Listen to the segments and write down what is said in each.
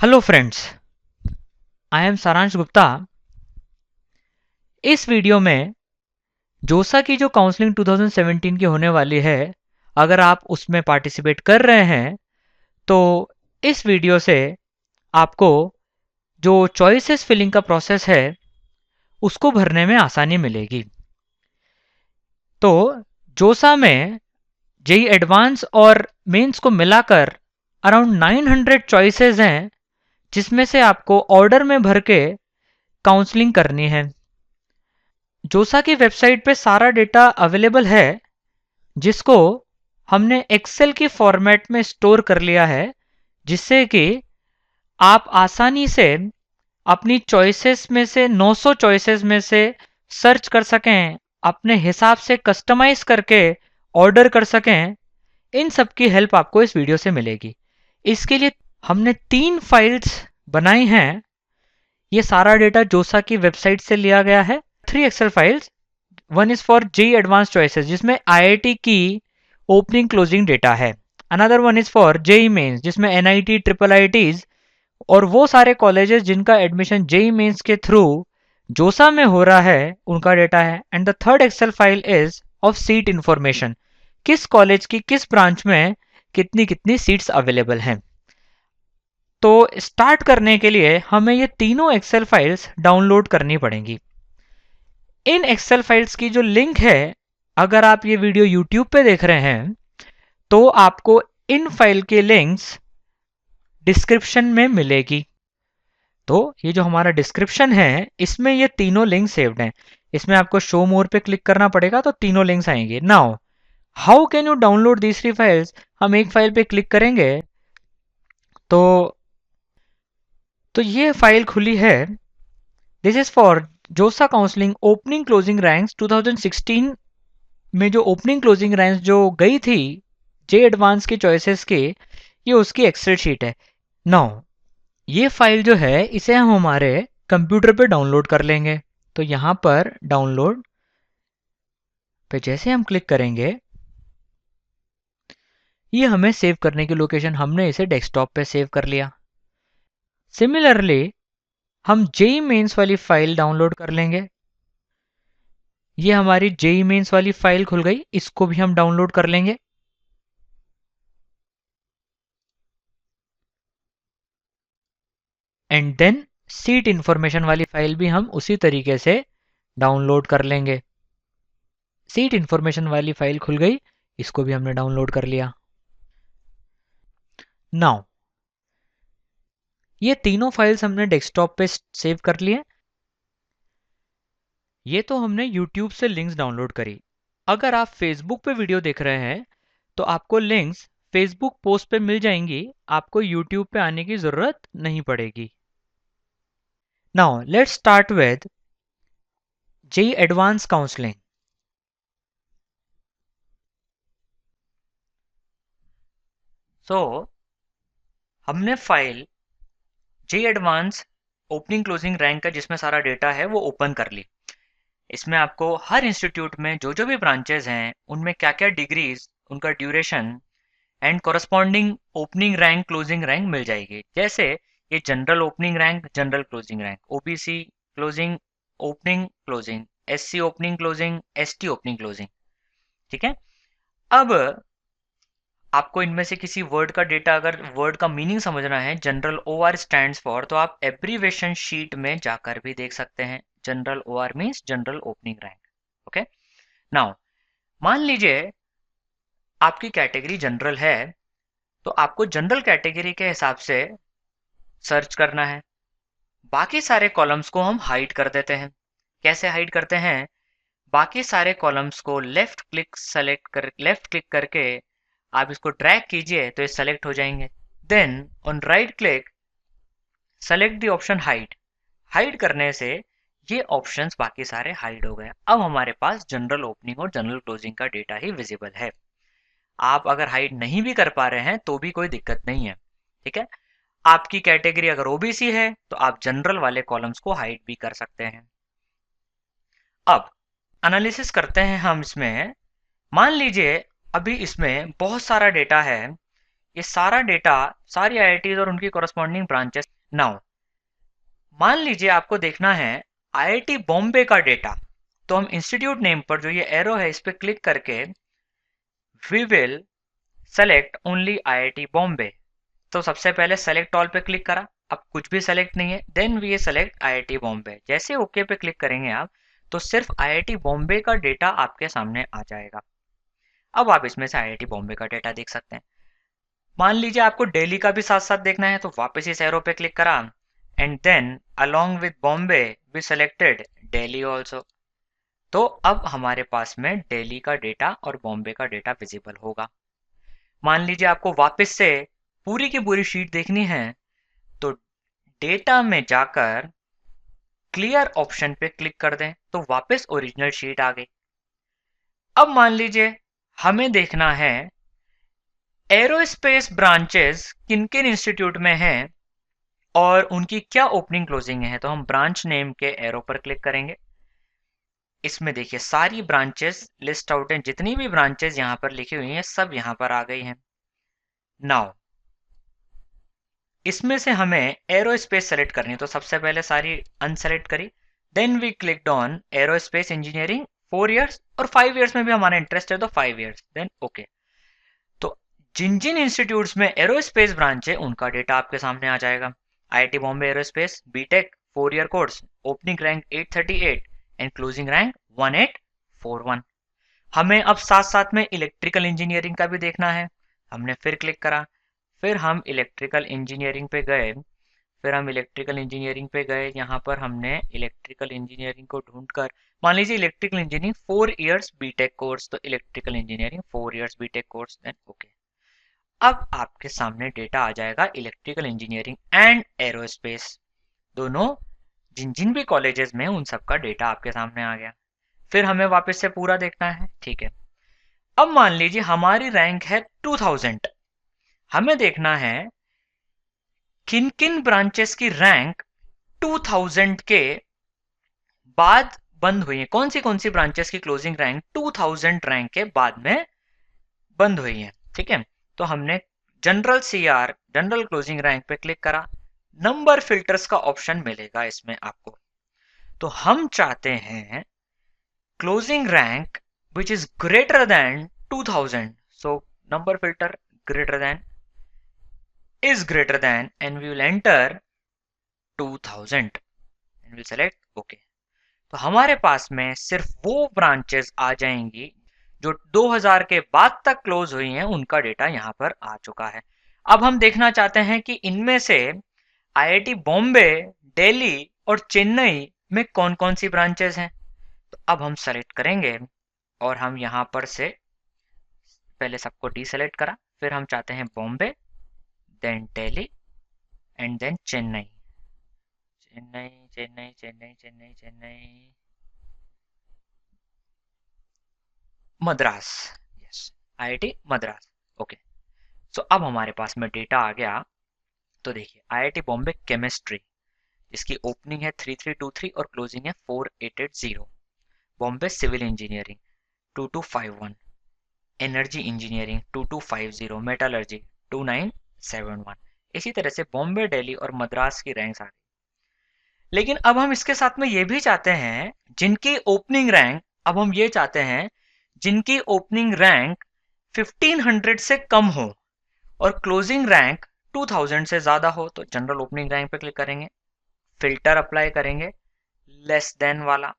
Hello friends, I am सारांश गुप्ता। इस video में जोसा की जो काउंसलिंग 2017 की होने वाली है, अगर आप उसमें पार्टिसिपेट कर रहे हैं तो इस वीडियो से आपको जो चॉइसेस फिलिंग का प्रोसेस है उसको भरने में आसानी मिलेगी। तो जोसा में जेई एडवांस और मेंस को मिलाकर अराउंड 900 चॉइसेस हैं, जिसमें से आपको ऑर्डर में भर के काउंसलिंग करनी है। जोसा की वेबसाइट पे सारा डेटा अवेलेबल है, जिसको हमने एक्सेल की फॉर्मेट में स्टोर कर लिया है, जिससे कि आप आसानी से अपनी चॉइसेस में से 900 चॉइसेस में से सर्च कर सकें, अपने हिसाब से कस्टमाइज करके ऑर्डर कर सकें। इन सब की हेल्प आपको इस वीडियो से मिलेगी। इसके लिए हमने 3 फाइल्स बनाई हैं। ये सारा डेटा जोसा की वेबसाइट से लिया गया है। 3 excel files. One is for JEE advanced choices, जिसमें आईआईटी की ओपनिंग क्लोजिंग डेटा है। Another one is for JEE mains, जिसमें एनआईटी ट्रिपल आईटीज और वो सारे कॉलेजेस जिनका एडमिशन जेई मेंस के थ्रू जोसा में हो रहा है उनका डेटा है। And the third excel file is of seat information, किस कॉलेज की किस ब्रांच में कितनी कितनी सीट्स अवेलेबल हैं। तो स्टार्ट करने के लिए हमें ये तीनों एक्सेल फाइल्स डाउनलोड करनी पड़ेंगी। इन एक्सेल फाइल्स की जो लिंक है, अगर आप ये वीडियो यूट्यूब पे देख रहे हैं तो आपको इन फाइल के लिंक्स डिस्क्रिप्शन में मिलेगी। तो ये जो हमारा डिस्क्रिप्शन है, इसमें ये तीनों लिंक सेव्ड हैं। इसमें आपको शो मोर पे क्लिक करना पड़ेगा तो तीनों लिंक्स आएंगे। Now how can you download these 3 files? हम एक फाइल पे क्लिक करेंगे तो ये फाइल खुली है। दिस इज फॉर जोसा काउंसलिंग ओपनिंग क्लोजिंग रैंक्स 2016 में जो ओपनिंग क्लोजिंग रैंक्स जो गई थी जे एडवांस के चॉइसेस के, ये उसकी एक्सेल शीट है। नाउ ये फाइल जो है इसे हम हमारे कंप्यूटर पे डाउनलोड कर लेंगे। तो यहाँ पर डाउनलोड पे जैसे हम क्लिक करेंगे, ये हमें सेव करने की लोकेशन, हमने इसे डेस्कटॉप पे सेव कर लिया। सिमिलरली हम जेई मेंस वाली फाइल डाउनलोड कर लेंगे। ये हमारी जेई मेंस वाली फाइल खुल गई, इसको भी हम डाउनलोड कर लेंगे। एंड देन सीट इंफॉर्मेशन वाली फाइल भी हम उसी तरीके से डाउनलोड कर लेंगे। सीट इंफॉर्मेशन वाली फाइल खुल गई, इसको भी हमने डाउनलोड कर लिया। नाउ ये तीनों फाइल्स हमने डेस्कटॉप पे सेव कर लिए। ये तो हमने यूट्यूब से लिंक्स डाउनलोड करी। अगर आप फेसबुक पे वीडियो देख रहे हैं तो आपको लिंक्स फेसबुक पोस्ट पे मिल जाएंगी, आपको यूट्यूब पे आने की जरूरत नहीं पड़ेगी। Now let's start with JEE advance counselling. So हमने file JEE advance opening closing rank का जिसमें सारा डेटा है वो ओपन कर ली। इसमें आपको हर इंस्टीट्यूट में जो जो भी ब्रांचेस हैं उनमें क्या क्या डिग्रीज, उनका duration and corresponding opening rank closing rank मिल जाएगी। जैसे ये general opening rank, general closing rank, OBC closing opening closing, SC opening closing, ST opening closing. ठीक है। अब आपको इनमें से किसी वर्ड का डेटा, अगर वर्ड का मीनिंग समझना है, जनरल ओआर स्टैंड्स फॉर, तो आप एब्रीवेशन शीट में जाकर भी देख सकते हैं। General OR means general opening rank. Okay. Now मान लीजिए आपकी कैटेगरी जनरल है, तो आपको जनरल कैटेगरी के हिसाब से सर्च करना है। बाकी सारे कॉलम्स को हम हाइड कर देते हैं। कैसे हाइड करते हैं? बाकी सारे कॉलम्स को लेफ्ट क्लिक करके आप इसको ड्रैग कीजिए तो ये सेलेक्ट हो जाएंगे। Then on right click select the option hide. Hide करने से ये ऑप्शंस बाकी सारे हाइड हो गए। अब हमारे पास जनरल ओपनिंग और जनरल क्लोजिंग का डेटा ही विजिबल है। आप अगर हाइड नहीं भी कर पा रहे हैं तो भी कोई दिक्कत नहीं है। ठीक है। आपकी कैटेगरी अगर ओबीसी है तो आप जनरल वाले कॉलम्स को हाइड भी कर सकते हैं। अब एनालिसिस करते हैं हम इसमें। मान लीजिए अभी इसमें बहुत सारा डेटा है, ये सारा डेटा सारी आईआईटीज और उनकी कॉरस्पॉन्डिंग ब्रांचेस। नाउ मान लीजिए आपको देखना है आईआईटी बॉम्बे का डेटा, तो हम इंस्टीट्यूट नेम पर जो ये एरो है इस पर क्लिक करके we will select only IIT Bombay. तो सबसे पहले सेलेक्ट ऑल पे क्लिक करा, अब कुछ भी सेलेक्ट नहीं है, then we select IIT Bombay. जैसे ओके पे क्लिक करेंगे आप तो सिर्फ आईआईटी बॉम्बे का डेटा आपके सामने आ जाएगा। अब आप इसमें से आईआईटी बॉम्बे का डेटा देख सकते हैं। मान लीजिए आपको दिल्ली का भी साथ साथ देखना है, तो वापस इस एरो पे क्लिक करा and then along with Bombay we selected Delhi also. तो अब हमारे पास में दिल्ली का डेटा और बॉम्बे का डेटा विजिबल होगा। मान लीजिए आपको वापस से पूरी की पूरी शीट देखनी है, तो डेटा में जाकर क्लियर ऑप्शन पे क्लिक कर दें तो वापस ओरिजिनल शीट आ गई। अब मान लीजिए हमें देखना है एरोस्पेस ब्रांचेस किन किन इंस्टीट्यूट में हैं और उनकी क्या ओपनिंग क्लोजिंग है, तो हम ब्रांच नेम के एरो पर क्लिक करेंगे। इसमें देखिए सारी ब्रांचेस लिस्ट आउट हैं, जितनी भी ब्रांचेस यहाँ पर लिखी हुई हैं सब यहाँ पर आ गई हैं। नाउ इसमें से हमें एरोस्पेस सेलेक्ट करनी है, तो सबसे पहले सारी अनसेलेक्ट करी, then we clicked on aerospace engineering 4 years, और 5 इयर्स में भी हमारा इंटरेस्ट है तो 5 इयर्स, देन ओके। तो जिन जिन इंस्टीट्यूट्स में एरोस्पेस ब्रांच है उनका डेटा आपके सामने आ जाएगा। IIT Bombay aerospace BTech 4 year course, opening rank 838 and closing rank 1841। हमें अब साथ साथ में इलेक्ट्रिकल इंजीनियरिंग का भी देखना है, हमने फिर क्लिक करा, फिर हम इलेक्ट्रिकल इंजीनियरिंग पे गए, यहाँ पर हमने इलेक्ट्रिकल इंजीनियरिंग को ढूंढकर, मान लीजिए electrical engineering 4 years BTech course, तो electrical engineering 4 years BTech course, then okay. अब आपके सामने डेटा आ जाएगा इलेक्ट्रिकल इंजीनियरिंग एंड एरोस्पेस, दोनों जिन जिन भी कॉलेजेस में उन सबका डेटा आपके सामने आ गया। फिर हमें वापस से पूरा देखना है, ठीक है। अब मान लीजिए हमारी रैंक है 2000, हमें देखना है किन किन ब्रांचेस की रैंक 2000 के बाद बंद हुई है, कौन सी ब्रांचेस की क्लोजिंग रैंक 2000 रैंक के बाद में बंद हुई है, ठीक है। तो हमने general CR general closing rank पे क्लिक करा, नंबर फिल्टर्स का ऑप्शन मिलेगा इसमें आपको। तो हम चाहते हैं closing rank which is greater than 2000, so number filter greater than is greater than and we will enter 2000 and we'll select OK। तो हमारे पास में सिर्फ वो ब्रांचेस आ जाएंगी जो 2000 के बाद तक क्लोज हुई हैं, उनका डेटा यहाँ पर आ चुका है। अब हम देखना चाहते हैं कि इनमें से आईआईटी बॉम्बे, दिल्ली और चेन्नई में कौन कौन सी ब्रांचेस हैं। तो अब हम सेलेक्ट करेंगे और हम यहाँ पर से पहले सबको डीसेलेक्ट करा, फिर हम चाहते हैं Bombay, then Delhi and then Chennai, Chennai Chennai Chennai Chennai Chennai Madras, yes IIT Madras, okay. So अब हमारे पास में डेटा आ गया। तो देखिए आईआईटी बॉम्बे केमिस्ट्री, इसकी ओपनिंग है 3323 और क्लोजिंग है 4880। Bombay civil engineering 2251, energy engineering 2250, metallurgy 2971। इसी तरह से बॉम्बे, दिल्ली और मद्रास की रैंक्स आ गई। लेकिन अब हम इसके साथ में ये भी चाहते हैं जिनकी ओपनिंग रैंक, अब हम ये चाहते हैं जिनकी ओपनिंग रैंक 1500 से कम हो और क्लोजिंग रैंक 2000 से ज्यादा हो। तो जनरल ओपनिंग रैंक पे क्लिक करेंगे, फिल्टर अप्लाई करेंगे लेस देन वाला,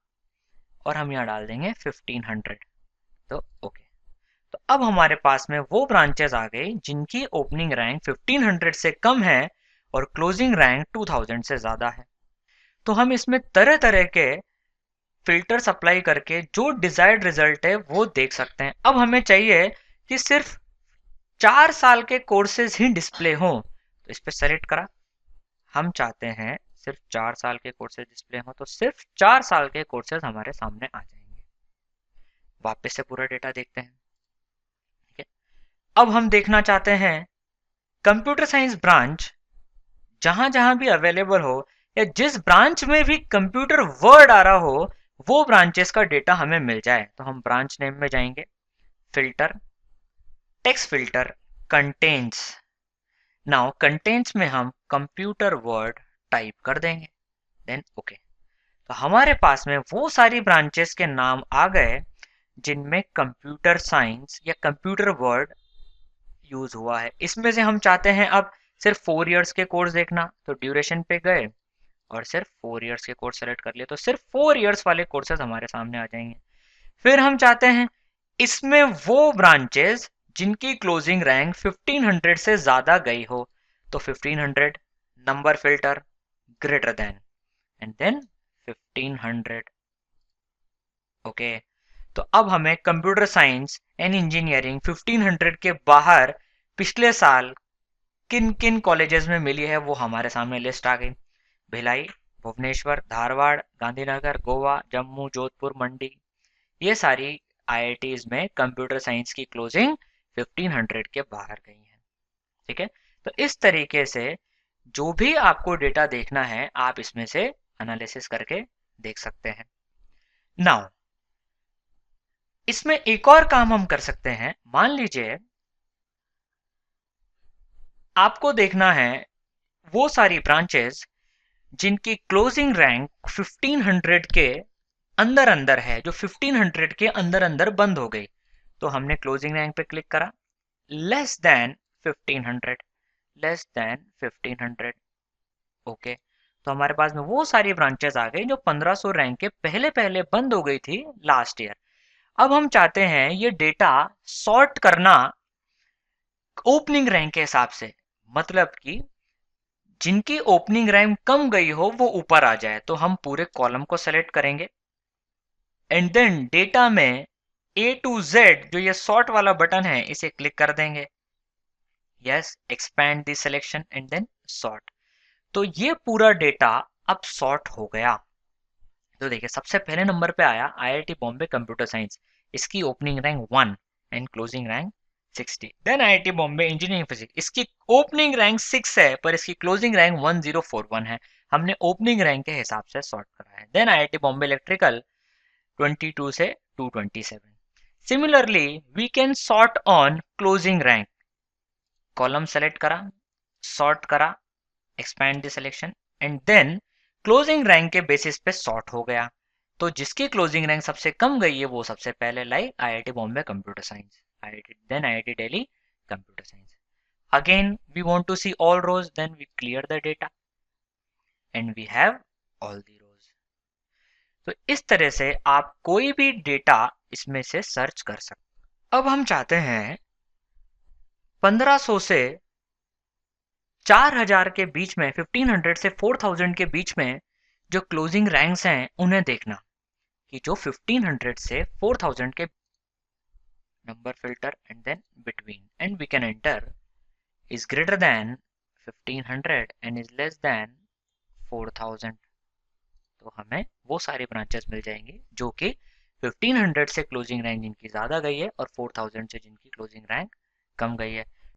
और हम यहाँ डाल देंगे 1500, तो ओके। तो अब हमारे पास में वो ब्रांचेस आ गई जिनकी ओपनिंग रैंक 1500 से कम है और क्लोजिंग रैंक 2000 से ज्यादा है। तो हम इसमें तरह तरह के फिल्टर्स अप्लाई करके जो डिजायर्ड रिजल्ट है वो देख सकते हैं। अब हमें चाहिए कि सिर्फ 4 साल के कोर्सेज ही डिस्प्ले हो, तो इस पर सेलेक्ट करा, हम चाहते हैं सिर्फ 4 साल के कोर्सेज डिस्प्ले हो, तो सिर्फ 4 साल के कोर्सेज हमारे सामने आ जाएंगे। वापस से पूरा डेटा देखते हैं, ठीक है। अब हम देखना चाहते हैं कंप्यूटर साइंस ब्रांच जहां जहां भी अवेलेबल हो या जिस ब्रांच में भी कंप्यूटर वर्ड आ रहा हो वो ब्रांचेस का डेटा हमें मिल जाए। तो हम ब्रांच नेम में जाएंगे, filter, text filter contains now contents में हम कंप्यूटर वर्ड टाइप कर देंगे, देन ओके। तो हमारे पास में वो सारी ब्रांचेस के नाम आ गए जिनमें कंप्यूटर साइंस या कंप्यूटर वर्ड यूज हुआ है। इसमें से हम चाहते हैं अब सिर्फ 4 इयर्स के कोर्स देखना, तो ड्यूरेशन पे गए और सिर्फ 4 इयर्स के कोर्स सेलेक्ट कर लिए, तो सिर्फ 4 इयर्स वाले कोर्सेज हमारे सामने आ जाएंगे। फिर हम चाहते हैं इसमें वो ब्रांचेस जिनकी क्लोजिंग रैंक 1500 से ज्यादा गई हो, तो 1500 number filter greater than and then 1500 okay. तो अब हमें कंप्यूटर साइंस एंड इंजीनियरिंग 1500 के बाहर पिछले साल किन किन कॉलेजेस में मिली है वो हमारे सामने लिस्ट आ गई। भिलाई, भुवनेश्वर, धारवाड़, गांधीनगर, गोवा, जम्मू, जोधपुर, मंडी, ये सारी आईआईटीज में कंप्यूटर साइंस की क्लोजिंग 1500 के बाहर गई है। ठीक है, तो इस तरीके से जो भी आपको डेटा देखना है आप इसमें से एनालिसिस करके देख सकते हैं। नाउ इसमें एक और काम हम कर सकते हैं। मान लीजिए आपको देखना है वो सारी ब्रांचेस जिनकी क्लोजिंग रैंक 1500 के अंदर अंदर है, जो 1500 के अंदर अंदर बंद हो गई। तो हमने क्लोजिंग रैंक पे क्लिक करा, less than 1500, less than 1500 okay. तो हमारे पास में वो सारी ब्रांचेस आ गई जो 1500 रैंक के पहले पहले बंद हो गई थी लास्ट ईयर। अब हम चाहते हैं ये डेटा सॉर्ट करना ओपनिंग रैंक के हिसाब से, मतलब कि जिनकी ओपनिंग रैंक कम गई हो वो ऊपर आ जाए। तो हम पूरे कॉलम को सेलेक्ट करेंगे एंड देन डेटा में A to Z जो ये सॉर्ट वाला बटन है इसे क्लिक कर देंगे। Yes, expand the selection and then sort. तो ये पूरा डेटा अब सॉर्ट हो गया। तो देखिए सबसे पहले नंबर पे आया आईआईटी बॉम्बे कंप्यूटर साइंस, इसकी opening rank 1 and closing rank 60। Then IIT Bombay engineering physics, इसकी ओपनिंग रैंक 6 है पर इसकी क्लोजिंग रैंक 1041 है। हमने ओपनिंग रैंक के हिसाब से सॉर्ट करा है। देन आईआईटी बॉम्बे इलेक्ट्रिकल 22 से 227। Similarly we can sort on closing rank, column select करा, सॉर्ट करा, expand the selection and then closing rank के बेसिस पे सॉर्ट हो गया। तो जिसकी क्लोजिंग रैंक सबसे कम गई है वो सबसे पहले लाई IIT Bombay computer science, then IIT Delhi computer science. Again we want to see all rows, then we clear the data and we have all the rows. तो इस तरह से आप कोई भी डेटा इसमें से सर्च कर सकते। अब हम चाहते हैं 1500 से 4000 के बीच में, 1500 से 4000 के बीच में जो क्लोजिंग रैंक्स हैं उन्हें देखना कि जो 1500 से 4000 के number filter and then between and we can enter is greater than 1500 and is less than 4000। तो हमें वो सारे ब्रांचेस मिल जाएंगे जो कि 1500 से क्लोजिंग रैंक जिनकी ज्यादा गई है और 4000 से जिनकी क्लोजिंग रैंक कम गई है।